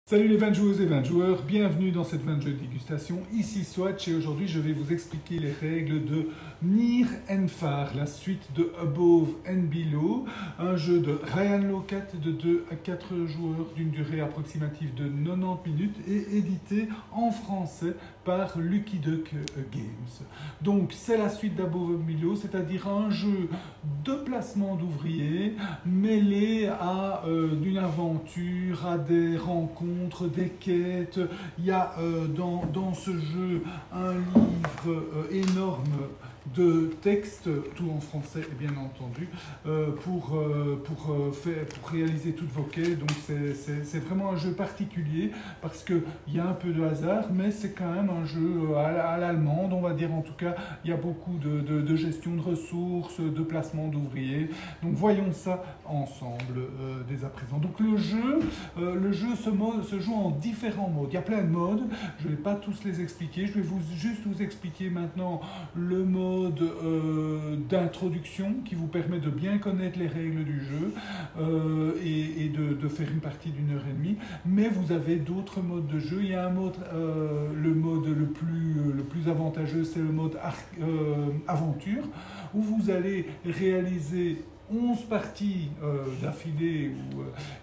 Salut les 20 joueuses et 20 joueurs, bienvenue dans cette 20 jeux de dégustation, ici Swatch et aujourd'hui je vais vous expliquer les règles de Near and Far, la suite de Above and Below, un jeu de Ryan Laukat de 2 à 4 joueurs d'une durée approximative de 90 minutes et édité en français par Lucky Duck Games. Donc c'est la suite d'Above and Below, c'est-à-dire un jeu de placement d'ouvriers mêlé à d'une aventure, à des rencontres, des quêtes. Il y a dans ce jeu un livre énorme de textes, tout en français bien entendu, pour réaliser toutes vos quêtes. Donc c'est vraiment un jeu particulier parce qu'il y a un peu de hasard, mais c'est quand même un jeu à l'allemande, on va dire. En tout cas, il y a beaucoup de gestion de ressources, de placement d'ouvriers. Donc voyons ça ensemble dès à présent. Donc le jeu se joue en différents modes. Il y a plein de modes, je ne vais pas tous les expliquer, je vais juste vous expliquer maintenant le mode d'introduction qui vous permet de bien connaître les règles du jeu et de faire une partie d'1h30. Mais vous avez d'autres modes de jeu. Il y a un mode, le mode le plus avantageux, c'est le mode aventure, où vous allez réaliser 11 parties d'affilée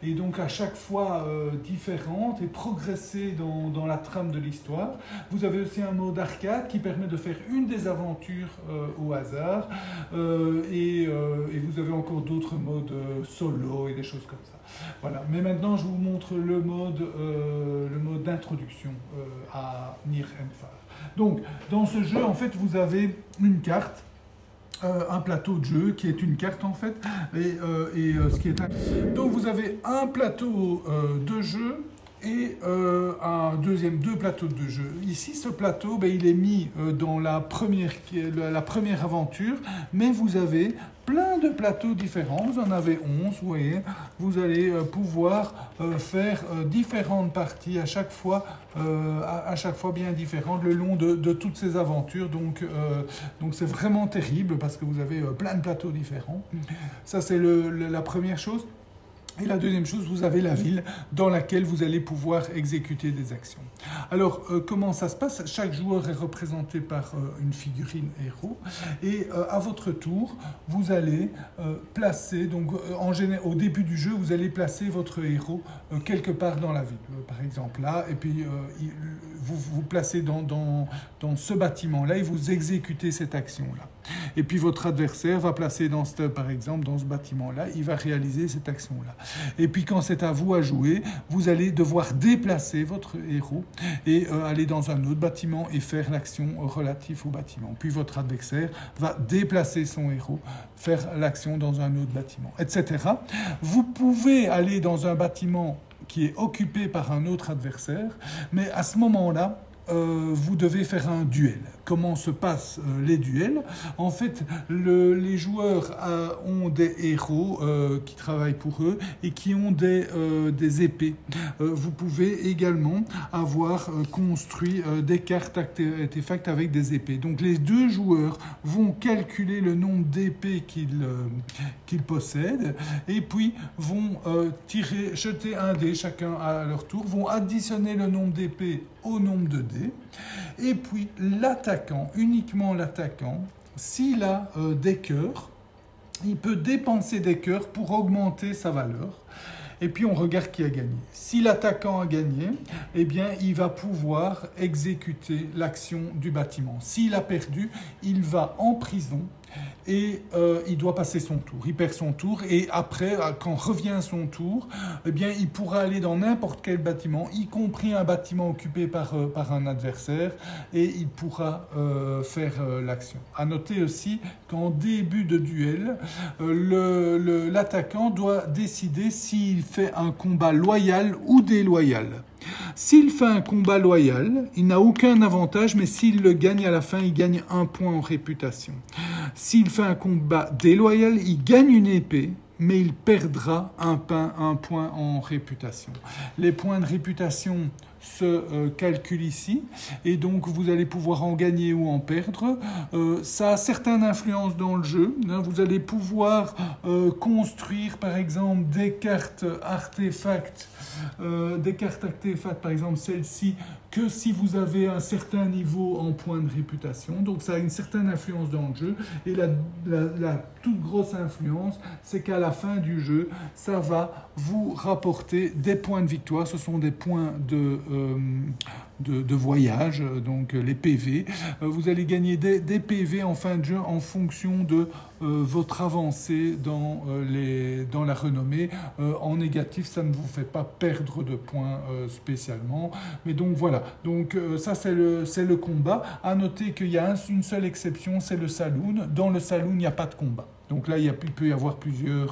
et donc à chaque fois différentes et progresser dans la trame de l'histoire. Vous avez aussi un mode arcade qui permet de faire une des aventures au hasard et vous avez encore d'autres modes solo et des choses comme ça. Voilà. Mais maintenant je vous montre le mode d'introduction à Near and Far. Donc dans ce jeu en fait vous avez une carte, un plateau de jeu qui est une carte en fait ce qui est donc vous avez un plateau de jeu et deux plateaux de jeu. Ici, ce plateau, il est mis dans la première aventure, mais vous avez plein de plateaux différents. Vous en avez 11, vous voyez. Vous allez pouvoir faire différentes parties à chaque fois bien différentes le long de toutes ces aventures. Donc c'est vraiment terrible parce que vous avez plein de plateaux différents. Ça, c'est la première chose. Et la deuxième chose, vous avez la ville dans laquelle vous allez pouvoir exécuter des actions. Alors, comment ça se passe? Chaque joueur est représenté par une figurine héros. Et à votre tour, vous allez placer, donc au début du jeu, vous allez placer votre héros quelque part dans la ville. Par exemple là, et puis vous placez dans ce bâtiment-là et vous exécutez cette action-là. Et puis votre adversaire va placer par exemple dans ce bâtiment-là, il va réaliser cette action-là. Et puis quand c'est à vous à jouer, vous allez devoir déplacer votre héros et aller dans un autre bâtiment et faire l'action relative au bâtiment. Puis votre adversaire va déplacer son héros, faire l'action dans un autre bâtiment, etc. Vous pouvez aller dans un bâtiment qui est occupé par un autre adversaire, mais à ce moment-là, vous devez faire un duel. Comment se passent les duels? En fait, les joueurs ont des héros qui travaillent pour eux et qui ont des épées. Vous pouvez également avoir construit des cartes artefacts avec des épées. Donc les deux joueurs vont calculer le nombre d'épées qu'ils possèdent et puis vont jeter un dé chacun à leur tour, vont additionner le nombre d'épées au nombre de dés. Et puis l'attaquant, uniquement l'attaquant, s'il a des cœurs, il peut dépenser des cœurs pour augmenter sa valeur. Et puis on regarde qui a gagné. Si l'attaquant a gagné, eh bien il va pouvoir exécuter l'action du bâtiment. S'il a perdu, il va en prison et il doit passer son tour. Il perd son tour et après, quand revient son tour, eh bien il pourra aller dans n'importe quel bâtiment, y compris un bâtiment occupé par un adversaire, et il pourra faire l'action. À noter aussi qu'en début de duel, l'attaquant doit décider s'il fait un combat loyal ou déloyal. S'il fait un combat loyal, il n'a aucun avantage, mais s'il le gagne à la fin, il gagne 1 point en réputation. S'il fait un combat déloyal, il gagne une épée, mais il perdra un point en réputation. Les points de réputation se calculent ici, et donc vous allez pouvoir en gagner ou en perdre. Ça a certaines influences dans le jeu. Vous allez pouvoir construire par exemple des cartes artefacts, par exemple celle-ci, que si vous avez un certain niveau en points de réputation. Donc ça a une certaine influence dans le jeu, et la toute grosse influence, c'est qu'à la fin du jeu, ça va vous rapporter des points de victoire. Ce sont des points de voyage, donc les PV. Vous allez gagner des PV en fin de jeu en fonction de votre avancée dans la renommée. En négatif, ça ne vous fait pas perdre de points spécialement. Mais donc voilà, donc ça c'est le combat. À noter qu'il y a une seule exception, c'est le saloon. Dans le saloon, il n'y a pas de combat. Donc là, il peut y avoir plusieurs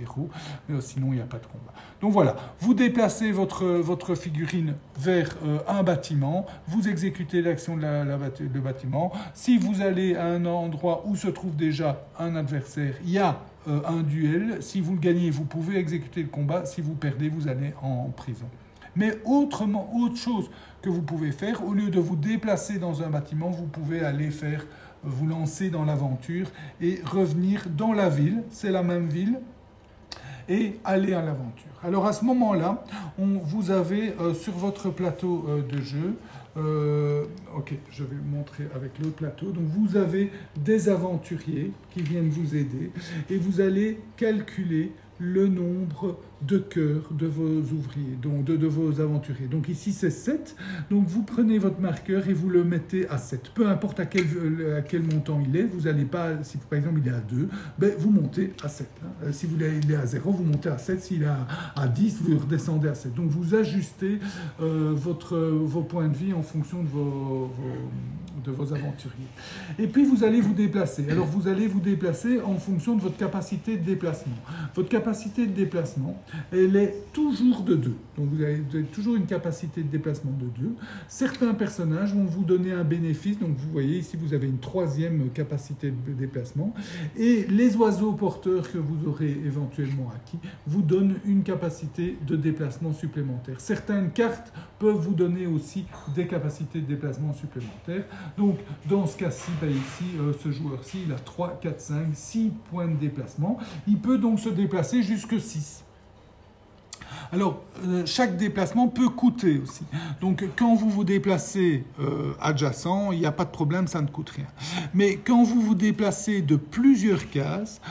héros, mais sinon, il n'y a pas de combat. Donc voilà, vous déplacez votre figurine vers un bâtiment, vous exécutez l'action de bâtiment. Si vous allez à un endroit où se trouve déjà un adversaire, il y a un duel. Si vous le gagnez, vous pouvez exécuter le combat. Si vous perdez, vous allez en prison. Mais autre chose que vous pouvez faire, au lieu de vous déplacer dans un bâtiment, vous pouvez aller vous lancer dans l'aventure et revenir dans la ville, c'est la même ville, et aller à l'aventure. Alors à ce moment-là, vous avez sur votre plateau de jeu, ok, je vais vous montrer avec l'autre plateau, donc vous avez des aventuriers qui viennent vous aider, et vous allez calculer le nombre de cœurs de vos ouvriers, donc de vos aventuriers. Donc ici c'est 7, donc vous prenez votre marqueur et vous le mettez à 7. Peu importe à quel montant il est, vous n'allez pas, si par exemple il est à 2, ben, vous montez à 7. Hein. Si il est à 0, vous montez à 7, s'il est à 10, vous redescendez à 7. Donc vous ajustez vos points de vie en fonction de vos aventuriers. Et puis vous allez vous déplacer. Alors vous allez vous déplacer en fonction de votre capacité de déplacement. Votre capacité de déplacement, elle est toujours de 2. Donc vous avez toujours une capacité de déplacement de 2. Certains personnages vont vous donner un bénéfice. Donc vous voyez ici, vous avez une 3e capacité de déplacement. Et les oiseaux porteurs que vous aurez éventuellement acquis vous donnent une capacité de déplacement supplémentaire. Certaines cartes peuvent vous donner aussi des capacités de déplacement supplémentaires. Donc dans ce cas-ci, ici, ce joueur-ci, il a 3, 4, 5, 6 points de déplacement. Il peut donc se déplacer jusque 6. Alors, chaque déplacement peut coûter aussi. Donc, quand vous vous déplacez adjacent, il n'y a pas de problème, ça ne coûte rien. Mais quand vous vous déplacez de plusieurs cases,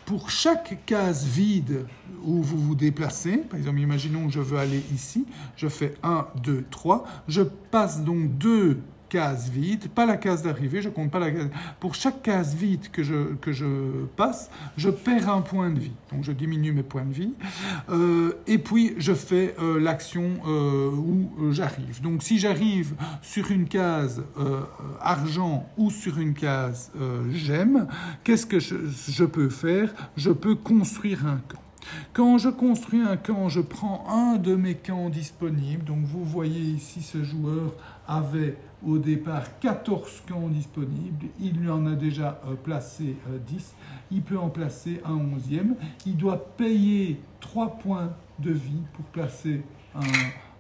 pour chaque case vide où vous vous déplacez, par exemple, imaginons que je veux aller ici, je fais 1, 2, 3, je passe donc 2 cases vides, pas la case d'arrivée, je compte pas la case. Pour chaque case vide que je passe, je perds un point de vie. Donc je diminue mes points de vie. Et puis je fais l'action où j'arrive. Donc si j'arrive sur une case argent ou sur une case gemme, qu'est-ce que je peux faire? Je peux construire un camp. Quand je construis un camp, je prends un de mes camps disponibles. Donc vous voyez ici, ce joueur avait au départ 14 camps disponibles. Il lui en a déjà placé 10. Il peut en placer un 11e. Il doit payer 3 points de vie pour placer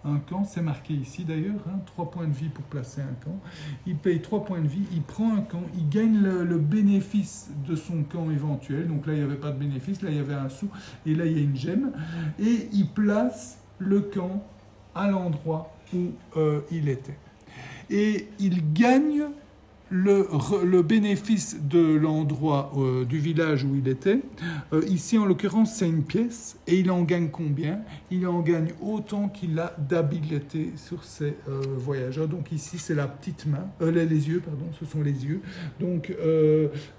un camp. C'est marqué ici d'ailleurs, 3 points de vie pour placer un camp. Il paye 3 points de vie, il prend un camp, il gagne le bénéfice de son camp éventuel. Donc là, il n'y avait pas de bénéfice, là, il y avait un sou, et là, il y a une gemme. Et il place le camp à l'endroit où il était. Et il gagne le bénéfice de l'endroit du village où il était. Ici, en l'occurrence, c'est une pièce. Et il en gagne combien? Il en gagne autant qu'il a d'habileté sur ses voyageurs. Donc ici, c'est la petite main. Les yeux, pardon, ce sont les yeux. Donc,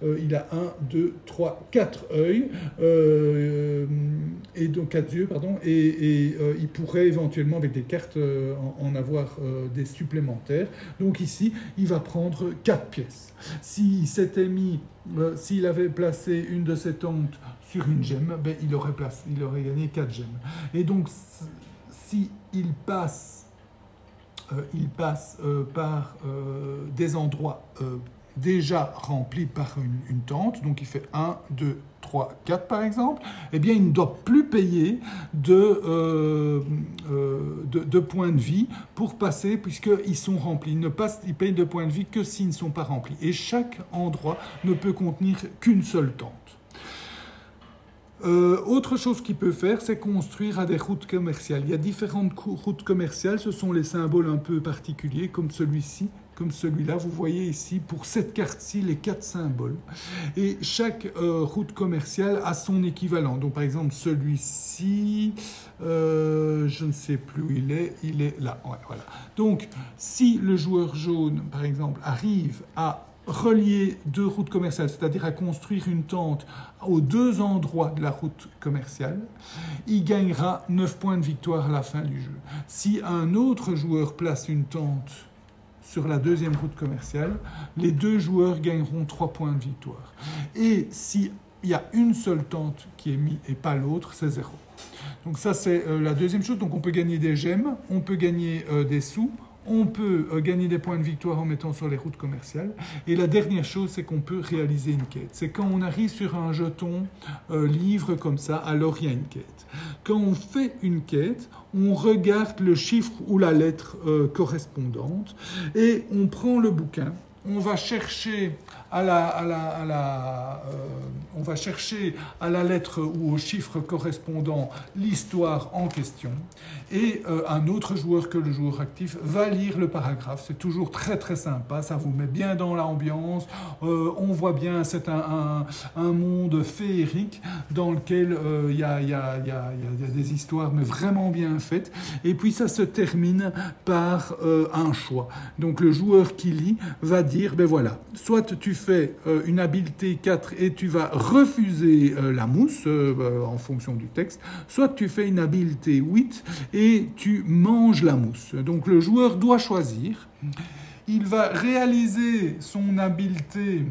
il a 1, 2, 3, 4 œils. Et donc 4 yeux, pardon. Et il pourrait éventuellement, avec des cartes, en avoir des supplémentaires. Donc ici, il va prendre 4 pièces. S'il avait placé une de ses tentes sur une gemme, ben, il aurait gagné 4 gemmes. Et donc, s'il passe par des endroits déjà remplis par une tente, donc il fait 1, 2, 3, 4 par exemple, eh bien, il ne doit plus payer de points de vie pour passer, puisqu'ils sont remplis. Il paye de points de vie que s'ils ne sont pas remplis. Et chaque endroit ne peut contenir qu'une seule tente. Autre chose qu'il peut faire, c'est construire à des routes commerciales. Il y a différentes routes commerciales, ce sont les symboles un peu particuliers, comme celui-ci, comme celui-là. Vous voyez ici, pour cette carte-ci, les 4 symboles. Et chaque route commerciale a son équivalent. Donc, par exemple, celui-ci, je ne sais plus où il est là. Ouais, voilà. Donc, si le joueur jaune, par exemple, arrive à relier 2 routes commerciales, c'est-à-dire à construire une tente aux 2 endroits de la route commerciale, il gagnera 9 points de victoire à la fin du jeu. Si un autre joueur place une tente sur la 2e route commerciale, les 2 joueurs gagneront 3 points de victoire. Et s'il y a une seule tente qui est mise et pas l'autre, c'est 0. Donc ça, c'est la deuxième chose. Donc on peut gagner des gemmes, on peut gagner des sous, on peut gagner des points de victoire en mettant sur les routes commerciales. Et la dernière chose, c'est qu'on peut réaliser une quête. C'est quand on arrive sur un jeton livre comme ça, alors il y a une quête. Quand on fait une quête, on regarde le chiffre ou la lettre correspondante et on prend le bouquin. On va chercher à la lettre ou au chiffre correspondant l'histoire en question, et un autre joueur que le joueur actif va lire le paragraphe. C'est toujours très très sympa, ça vous met bien dans l'ambiance. On voit bien, c'est un monde féerique dans lequel il y a des histoires mais vraiment bien faites, et puis ça se termine par un choix. Donc le joueur qui lit va dire, ben voilà, soit tu fais une habileté 4 et tu vas refuser la mousse en fonction du texte, soit tu fais une habileté 8 et tu manges la mousse. Donc le joueur doit choisir. Il va réaliser son habileté.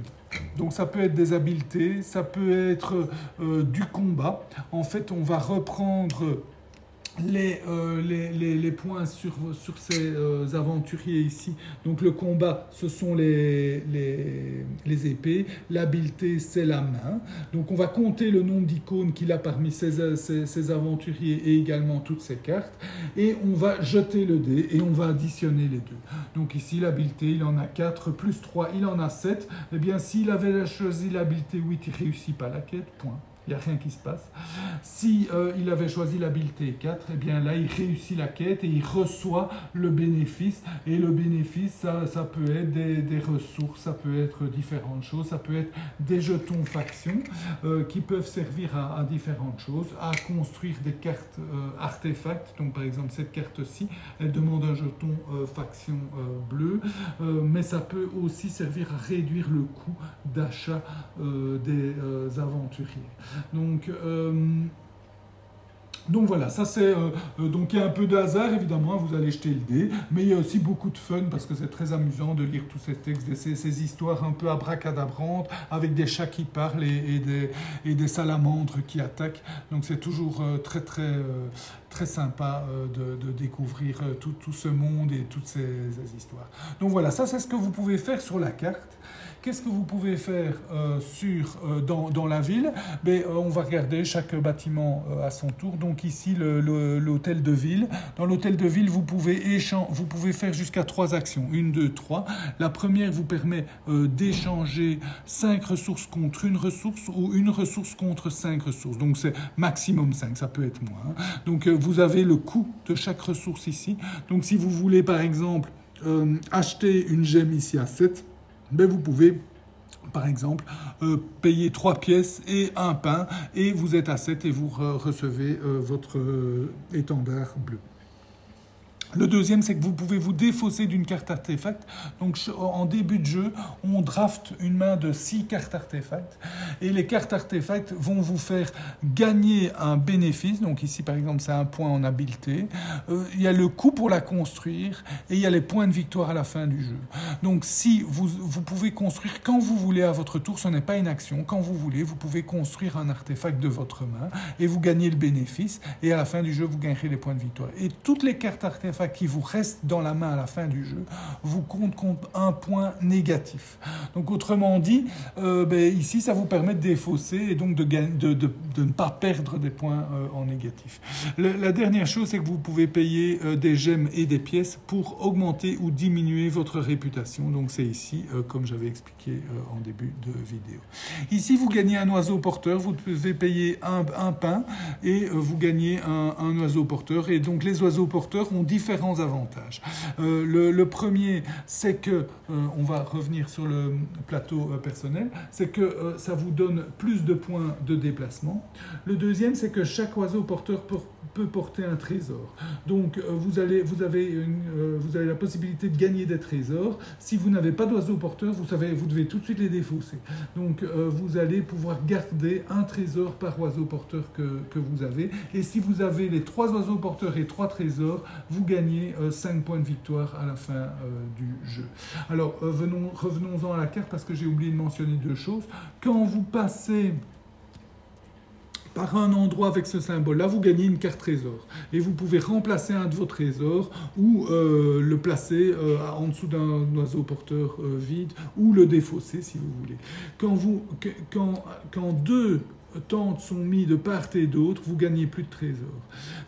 Donc ça peut être des habiletés, ça peut être du combat. En fait, on va reprendre les points sur ces aventuriers ici. Donc le combat, ce sont les épées, l'habileté, c'est la main. Donc on va compter le nombre d'icônes qu'il a parmi ces aventuriers et également toutes ces cartes, et on va jeter le dé et on va additionner les deux. Donc ici l'habileté, il en a 4, plus 3, il en a 7. Eh bien s'il avait choisi l'habileté 8, il ne réussit pas la quête, point. Il n'y a rien qui se passe. Si il avait choisi l'habileté 4, eh bien là, il réussit la quête et il reçoit le bénéfice. Et le bénéfice, ça peut être des ressources, ça peut être différentes choses, ça peut être des jetons factions qui peuvent servir à différentes choses, à construire des cartes artefacts. Donc par exemple, cette carte-ci, elle demande un jeton faction bleu, mais ça peut aussi servir à réduire le coût d'achat des aventuriers. Donc voilà, ça c'est donc il y a un peu de hasard évidemment, vous allez jeter le dé, mais il y a aussi beaucoup de fun parce que c'est très amusant de lire tous ces textes, ces histoires un peu abracadabrantes avec des chats qui parlent et des salamandres qui attaquent. Donc c'est toujours très sympa de découvrir tout ce monde et toutes ces histoires. Donc voilà, ça c'est ce que vous pouvez faire sur la carte. Qu'est-ce que vous pouvez faire dans la ville? On va regarder chaque bâtiment à son tour. Donc ici, l'hôtel de ville. Dans l'hôtel de ville, vous pouvez faire jusqu'à 3 actions. 1, 2, 3. La première vous permet d'échanger 5 ressources contre une ressource ou une ressource contre 5 ressources. Donc c'est maximum 5, ça peut être moins. Donc vous avez le coût de chaque ressource ici. Donc si vous voulez par exemple acheter une gemme ici à 7, vous pouvez, par exemple, payer 3 pièces et un pain, et vous êtes à 7 et vous recevez votre étendard bleu. Le deuxième, c'est que vous pouvez vous défausser d'une carte artefact. Donc, en début de jeu, on draft une main de 6 cartes artefacts. Et les cartes artefacts vont vous faire gagner un bénéfice. Donc ici, par exemple, c'est un point en habileté. Il y a le coût pour la construire et il y a les points de victoire à la fin du jeu. Donc, si vous pouvez construire quand vous voulez à votre tour, ce n'est pas une action. Quand vous voulez, vous pouvez construire un artefact de votre main et vous gagnez le bénéfice. Et à la fin du jeu, vous gagnerez les points de victoire. Et toutes les cartes artefacts artefact qui vous reste dans la main à la fin du jeu vous compte contre un point négatif. Donc autrement dit, ici ça vous permet de défausser et donc de ne pas perdre des points en négatif. La dernière chose, c'est que vous pouvez payer des gemmes et des pièces pour augmenter ou diminuer votre réputation. Donc c'est ici, comme j'avais expliqué en début de vidéo. Ici, vous gagnez un oiseau porteur, vous devez payer un pain et vous gagnez un oiseau porteur. Et donc les oiseaux porteurs ont différents avantages. Le premier, c'est que, on va revenir sur le plateau personnel, c'est que ça vous donne plus de points de déplacement. Le deuxième, c'est que chaque oiseau porteur peut porter un trésor. Donc vous avez la possibilité de gagner des trésors. Si vous n'avez pas d'oiseau porteur, vous devez tout de suite les défausser. Donc vous allez pouvoir garder un trésor par oiseau porteur que vous avez. Et si vous avez les 3 oiseaux porteurs et 3 trésors, vous gagnez 5 points de victoire à la fin du jeu. Alors revenons-en à la carte parce que j'ai oublié de mentionner 2 choses. Quand vous passez par un endroit avec ce symbole-là, vous gagnez une carte trésor. Et vous pouvez remplacer un de vos trésors ou le placer en dessous d'un oiseau porteur vide ou le défausser si vous voulez. Quand 2 tentes sont mis de part et d'autre, vous gagnez plus de trésors.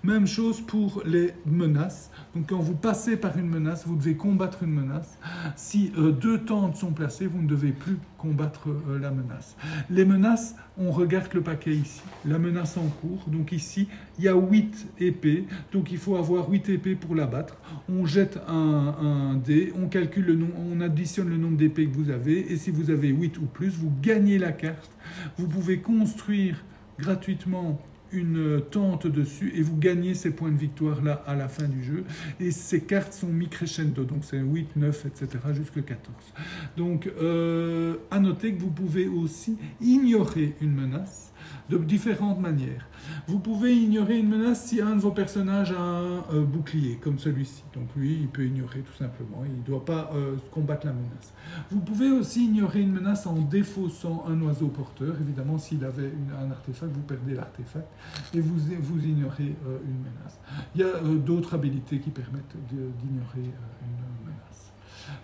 Même chose pour les menaces. Donc quand vous passez par une menace, vous devez combattre une menace. Si 2 tentes sont placées, vous ne devez plus combattre la menace. Les menaces, on regarde le paquet ici. La menace en cours, donc ici, il y a 8 épées. Donc il faut avoir 8 épées pour la battre. On jette un dé, on calcule le nombre, on additionne le nombre d'épées que vous avez. Et si vous avez 8 ou plus, vous gagnez la carte. Vous pouvez construire gratuitement une tente dessus et vous gagnez ces points de victoire là à la fin du jeu. Et ces cartes sont mi-crescendo, donc c'est 8, 9, etc. jusqu'à 14. Donc à noter que vous pouvez aussi ignorer une menace de différentes manières. Vous pouvez ignorer une menace si un de vos personnages a un bouclier, comme celui-ci. Donc lui, il peut ignorer tout simplement. Il ne doit pas combattre la menace. Vous pouvez aussi ignorer une menace en défaussant un oiseau porteur. Évidemment, s'il avait un artefact, vous perdez l'artefact et vous ignorez une menace. Il y a d'autres habilités qui permettent d'ignorer une menace.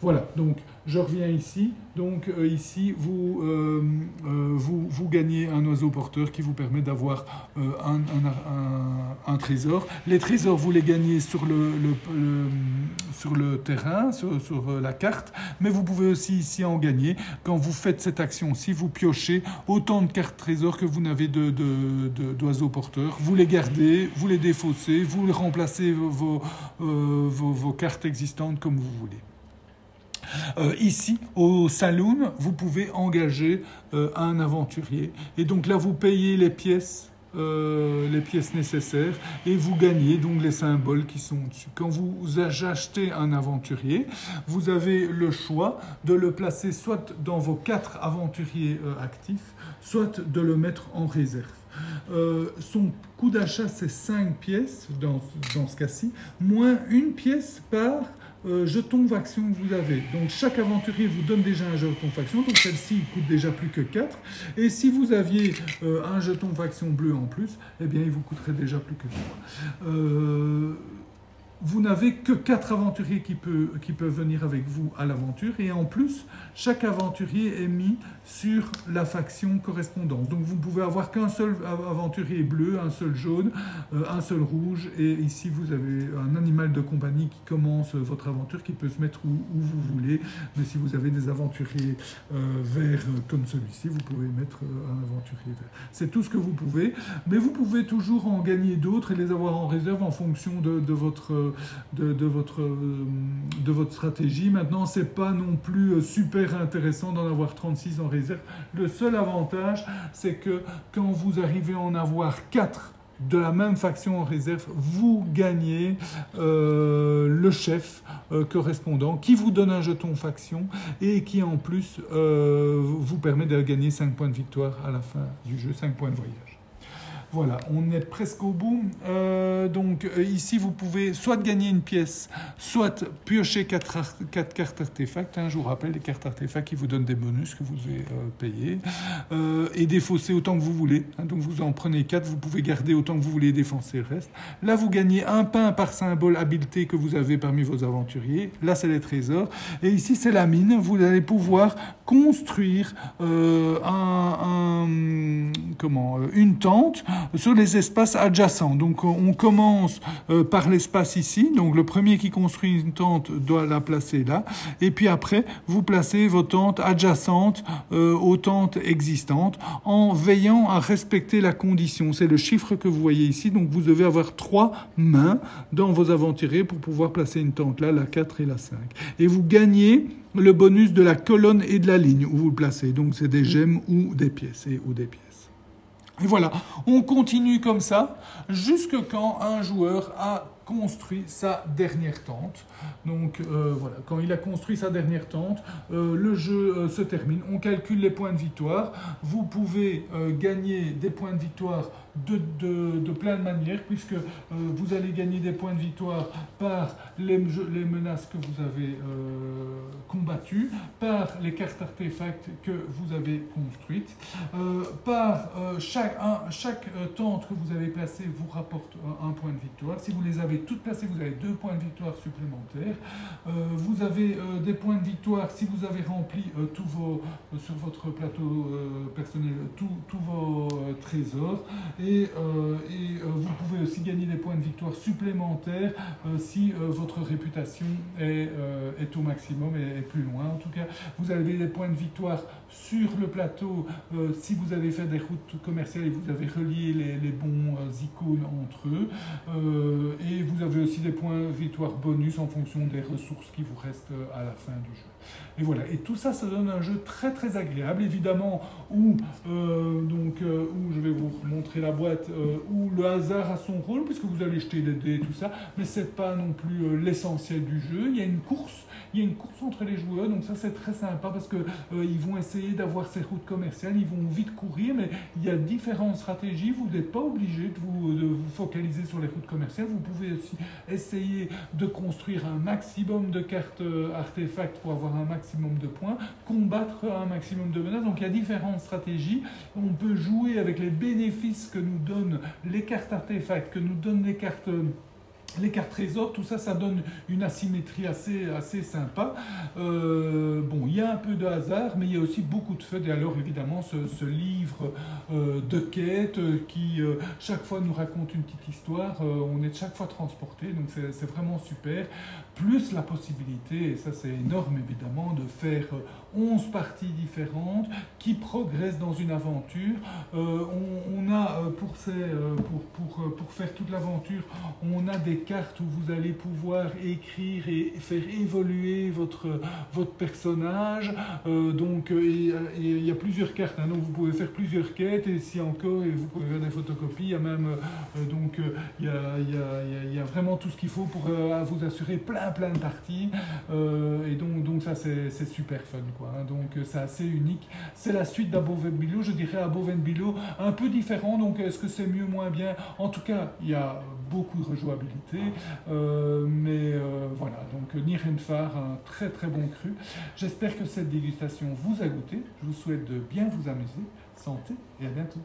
Voilà, donc je reviens ici. Donc ici, vous gagnez un oiseau porteur qui vous permet d'avoir un trésor. Les trésors, vous les gagnez sur le terrain, sur la carte, mais vous pouvez aussi ici en gagner. Quand vous faites cette action-ci, vous piochez autant de cartes trésors que vous n'avez d'oiseaux porteurs. Vous les gardez, vous les défaussez, vous remplacez vos cartes existantes comme vous voulez. Ici, au saloon, vous pouvez engager un aventurier. Et donc là, vous payez les pièces nécessaires et vous gagnez donc les symboles qui sont dessus. Quand vous achetez un aventurier, vous avez le choix de le placer soit dans vos 4 aventuriers actifs, soit de le mettre en réserve. Son coût d'achat, c'est 5 pièces dans ce cas-ci, moins 1 pièce par jeton faction que vous avez. Donc chaque aventurier vous donne déjà un jeton faction, donc celle-ci coûte déjà plus que 4. Et si vous aviez un jeton faction bleu en plus, eh bien il vous coûterait déjà plus que 3. Vous n'avez que 4 aventuriers qui peuvent venir avec vous à l'aventure. Et en plus, chaque aventurier est mis sur la faction correspondante. Donc vous pouvez avoir qu'un seul aventurier bleu, un seul jaune, un seul rouge. Et ici, vous avez un animal de compagnie qui commence votre aventure, qui peut se mettre où vous voulez. Mais si vous avez des aventuriers verts comme celui-ci, vous pouvez mettre un aventurier vert. C'est tout ce que vous pouvez. Mais vous pouvez toujours en gagner d'autres et les avoir en réserve en fonction de votre stratégie. Maintenant, c'est pas non plus super intéressant d'en avoir 36 en réserve. Le seul avantage, c'est que quand vous arrivez à en avoir 4 de la même faction en réserve, vous gagnez le chef correspondant qui vous donne un jeton faction et qui en plus vous permet de gagner 5 points de victoire à la fin du jeu, 5 points de voyage. Voilà, on est presque au bout. Donc ici, vous pouvez soit gagner une pièce, soit piocher 4 cartes artefacts. Hein, je vous rappelle, les cartes artefacts qui vous donnent des bonus que vous devez payer. Et défausser autant que vous voulez. Hein, donc vous en prenez 4, vous pouvez garder autant que vous voulez et défoncer le reste. Là, vous gagnez un pain par symbole habileté que vous avez parmi vos aventuriers. Là, c'est les trésors. Et ici, c'est la mine. Vous allez pouvoir construire une tente sur les espaces adjacents. Donc, on commence par l'espace ici. Donc, le premier qui construit une tente doit la placer là. Et puis après, vous placez vos tentes adjacentes aux tentes existantes en veillant à respecter la condition. C'est le chiffre que vous voyez ici. Donc, vous devez avoir 3 mains dans vos aventuriers pour pouvoir placer une tente là, la 4 et la 5. Et vous gagnez le bonus de la colonne et de la ligne où vous le placez. Donc, c'est des gemmes ou des pièces. Et voilà, on continue comme ça jusque quand un joueur a construit sa dernière tente. Donc voilà, quand il a construit sa dernière tente, le jeu se termine. On calcule les points de victoire. Vous pouvez gagner des points de victoire de plein de manières, puisque vous allez gagner des points de victoire par les menaces que vous avez combattues, par les cartes artefacts que vous avez construites, par chaque tente que vous avez placée vous rapporte un point de victoire. Si vous les avez toutes placées, vous avez 2 points de victoire supplémentaires. Vous avez des points de victoire si vous avez rempli sur votre plateau personnel tous vos trésors. Et vous pouvez aussi gagner des points de victoire supplémentaires si votre réputation est au maximum et est plus loin. En tout cas, vous avez des points de victoire sur le plateau si vous avez fait des routes commerciales et vous avez relié les bons icônes entre eux. Et vous avez aussi des points de victoire bonus en fonction des ressources qui vous restent à la fin du jeu. Et voilà, et tout ça, ça donne un jeu très très agréable, évidemment, où je vais vous montrer la boîte, où le hasard a son rôle, puisque vous allez jeter des dés et tout ça, mais c'est pas non plus l'essentiel du jeu. Il y a une course entre les joueurs, donc ça c'est très sympa, parce que ils vont essayer d'avoir ces routes commerciales, ils vont vite courir, mais il y a différentes stratégies, vous n'êtes pas obligé de vous focaliser sur les routes commerciales, vous pouvez aussi essayer de construire un maximum de cartes artefacts pour avoir un maximum de points, combattre un maximum de menaces. Donc il y a différentes stratégies. On peut jouer avec les bénéfices que nous donnent les cartes artefacts, que nous donnent les cartes trésors, tout ça, ça donne une asymétrie assez sympa. Bon, il y a un peu de hasard, mais il y a aussi beaucoup de fun. Et alors, évidemment, ce livre de quête qui, chaque fois, nous raconte une petite histoire. On est chaque fois transporté, donc c'est vraiment super. Plus la possibilité, et ça c'est énorme évidemment, de faire 11 parties différentes qui progressent dans une aventure. On a, pour faire toute l'aventure, on a des cartes où vous allez pouvoir écrire et faire évoluer votre personnage. Donc il y a plusieurs cartes, hein, donc vous pouvez faire plusieurs quêtes, et si encore, et vous pouvez faire des photocopies. Il y a même il y a vraiment tout ce qu'il faut pour vous assurer plein de parties, et donc ça c'est super fun, quoi, hein. Donc c'est assez unique. C'est la suite d'Above and Below, je dirais Above and Below un peu différent. Donc est-ce que c'est mieux, moins bien? En tout cas, il y a beaucoup de rejouabilité, mais voilà, donc Nirnfar, un très très bon cru. J'espère que cette dégustation vous a goûté. Je vous souhaite de bien vous amuser. Santé et à bientôt.